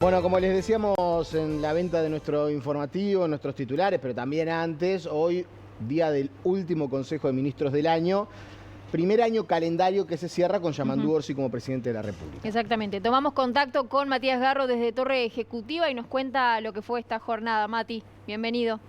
Bueno, como les decíamos en la venta de nuestro informativo, nuestros titulares, pero también antes, hoy, día del último Consejo de Ministros del año, primer año calendario que se cierra con Yamandu Orsi como presidente de la República. Exactamente. Tomamos contacto con Matías Garro desde Torre Ejecutiva y nos cuenta lo que fue esta jornada. Mati, bienvenido.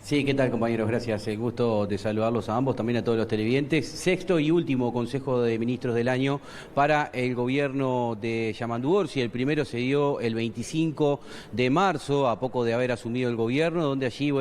Sí, ¿qué tal, compañeros? Gracias. El gusto de saludarlos a ambos, también a todos los televidentes. Sexto y último Consejo de Ministros del año para el gobierno de Yamandu Orsi. El primero se dio el 25 de marzo, a poco de haber asumido el gobierno, donde allí,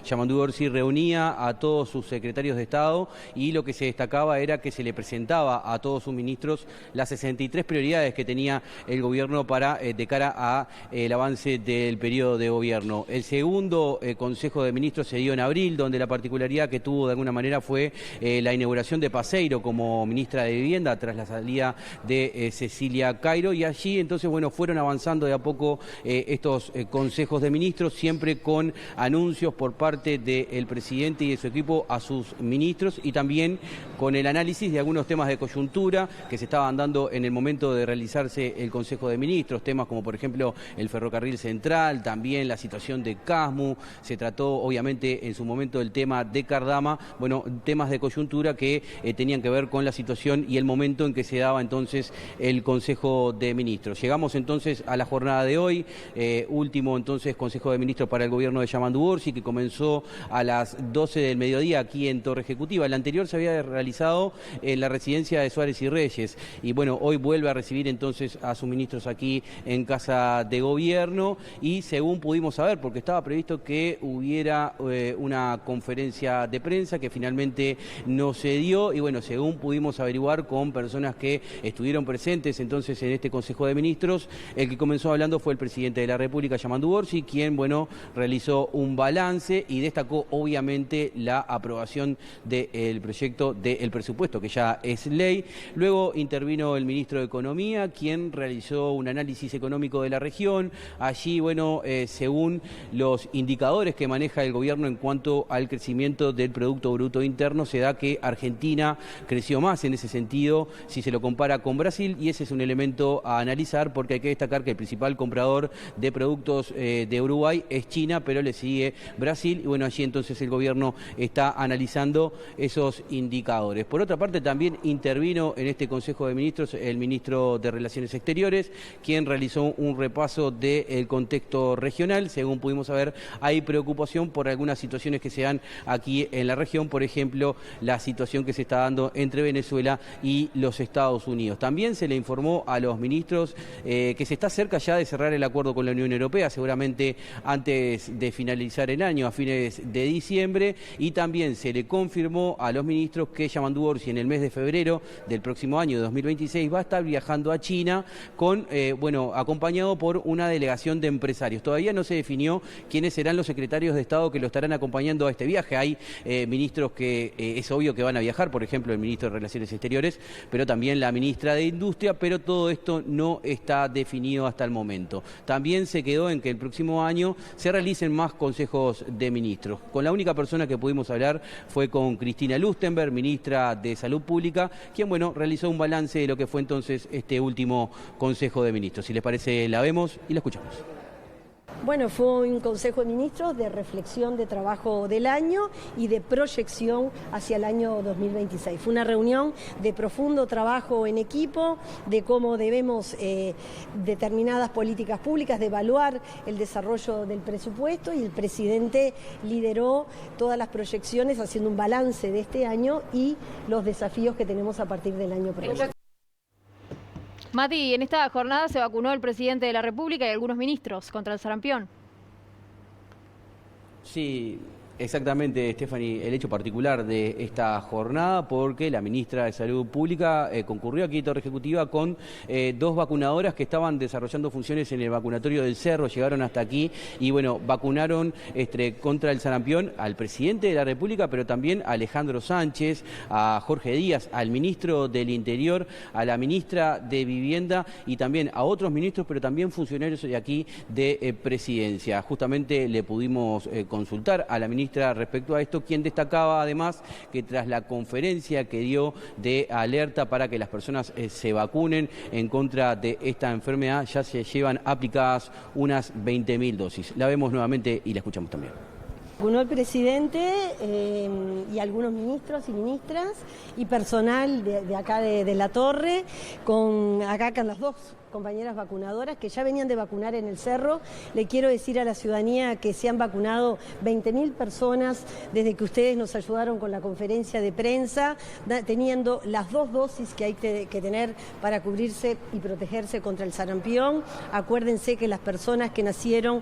Yamandu Orsi reunía a todos sus secretarios de Estado y lo que se destacaba era que se le presentaba a todos sus ministros las 63 prioridades que tenía el gobierno para de cara a el avance del periodo de gobierno. El segundo Consejo de Ministros se dio en abril, donde la particularidad que tuvo de alguna manera fue la inauguración de Paseiro como ministra de Vivienda tras la salida de Cecilia Cairo, y allí entonces fueron avanzando de a poco estos consejos de ministros, siempre con anuncios por parte del presidente y de su equipo a sus ministros, y también con el análisis de algunos temas de coyuntura que se estaban dando en el momento de realizarse el Consejo de Ministros, temas como por ejemplo el ferrocarril central, también la situación de Casmu, se trató obviamente en su momento el tema de Cardama, temas de coyuntura que tenían que ver con la situación y el momento en que se daba entonces el Consejo de Ministros. Llegamos entonces a la jornada de hoy, último entonces Consejo de Ministros para el gobierno de Yamandu Orsi, que comenzó a las 12 del mediodía aquí en Torre Ejecutiva. El anterior se había realizado en la residencia de Suárez y Reyes, y hoy vuelve a recibir entonces a sus ministros aquí en Casa de Gobierno, y según pudimos saber, porque estaba previsto que hubiera una conferencia de prensa que finalmente no se dio, y según pudimos averiguar con personas que estuvieron presentes entonces en este Consejo de Ministros, el que comenzó hablando fue el presidente de la República, Yamandu Orsi, quien realizó un balance y destacó obviamente la aprobación del proyecto del presupuesto, que ya es ley. Luego intervino el ministro de Economía, quien realizó un análisis económico de la región. Allí, según los indicadores que maneja el gobierno en cuanto al crecimiento del Producto Bruto Interno, se da que Argentina creció más en ese sentido si se lo compara con Brasil, y ese es un elemento a analizar, porque hay que destacar que el principal comprador de productos de Uruguay es China, pero le sigue Brasil, y allí entonces el gobierno está analizando esos indicadores. Por otra parte, también intervino en este Consejo de Ministros el ministro de Relaciones Exteriores, quien realizó un repaso del contexto regional. Según pudimos saber, hay preocupación por algunas situaciones que se dan aquí en la región, por ejemplo, la situación que se está dando entre Venezuela y los Estados Unidos. También se le informó a los ministros que se está cerca ya de cerrar el acuerdo con la Unión Europea, seguramente antes de finalizar el año, a fines de diciembre, y también se le confirmó a los ministros que Yamandu Orsi en el mes de febrero del próximo año, de 2026, va a estar viajando a China con, acompañado por una delegación de empresarios. Todavía no se definió quiénes serán los secretarios de Estado que lo estarán acompañando a este viaje. Hay ministros que es obvio que van a viajar, por ejemplo el ministro de Relaciones Exteriores, pero también la ministra de Industria, pero todo esto no está definido hasta el momento. También se quedó en que el próximo año se realicen más consejos de ministros. Con la única persona que pudimos hablar fue con Cristina Lustenberg, ministra de Salud Pública, quien realizó un balance de lo que fue entonces este último Consejo de Ministros. Si les parece, la vemos y la escuchamos. Bueno, fue un Consejo de Ministros de reflexión de trabajo del año y de proyección hacia el año 2026. Fue una reunión de profundo trabajo en equipo, de cómo debemos determinadas políticas públicas, de evaluar el desarrollo del presupuesto, y el presidente lideró todas las proyecciones haciendo un balance de este año y los desafíos que tenemos a partir del año próximo. Mati, en esta jornada se vacunó el presidente de la República y algunos ministros contra el sarampión. Sí, exactamente, Stephanie, el hecho particular de esta jornada, porque la ministra de Salud Pública concurrió aquí a Torre Ejecutiva con dos vacunadoras que estaban desarrollando funciones en el vacunatorio del Cerro, llegaron hasta aquí y vacunaron contra el sarampión al presidente de la República, pero también a Alejandro Sánchez, a Jorge Díaz, al ministro del Interior, a la ministra de Vivienda y también a otros ministros, pero también funcionarios de aquí de Presidencia. Justamente le pudimos consultar a la ministra ministra respecto a esto, quien destacaba además que tras la conferencia que dio de alerta para que las personas se vacunen en contra de esta enfermedad, ya se llevan aplicadas unas 20.000 dosis. La vemos nuevamente y la escuchamos también. Vacunó el presidente y algunos ministros y ministras y personal de acá de la Torre, acá con las dos compañeras vacunadoras que ya venían de vacunar en el Cerro. Le quiero decir a la ciudadanía que se han vacunado 20.000 personas desde que ustedes nos ayudaron con la conferencia de prensa, teniendo las 2 dosis que hay que tener para cubrirse y protegerse contra el sarampión. Acuérdense que las personas que nacieron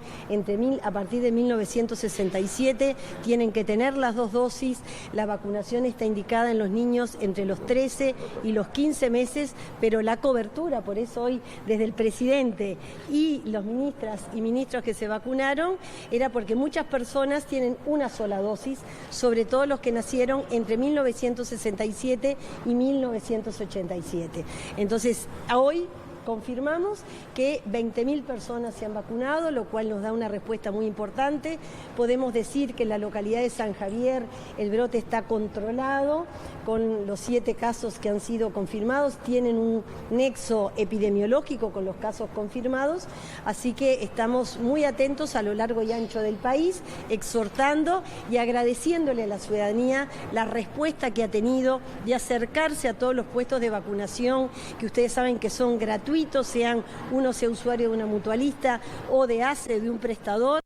a partir de 1967 tienen que tener las 2 dosis. La vacunación está indicada en los niños entre los 13 y los 15 meses, pero la cobertura, por eso hoy desde el presidente y los ministras y ministros que se vacunaron, era porque muchas personas tienen una sola dosis, sobre todo los que nacieron entre 1967 y 1987. Entonces, hoy confirmamos que 20.000 personas se han vacunado, lo cual nos da una respuesta muy importante. Podemos decir que en la localidad de San Javier el brote está controlado, con los 7 casos que han sido confirmados, tienen un nexo epidemiológico con los casos confirmados, así que estamos muy atentos a lo largo y ancho del país, exhortando y agradeciéndole a la ciudadanía la respuesta que ha tenido de acercarse a todos los puestos de vacunación, que ustedes saben que son gratuitos, uno sea usuario de una mutualista o de ACE, de un prestador.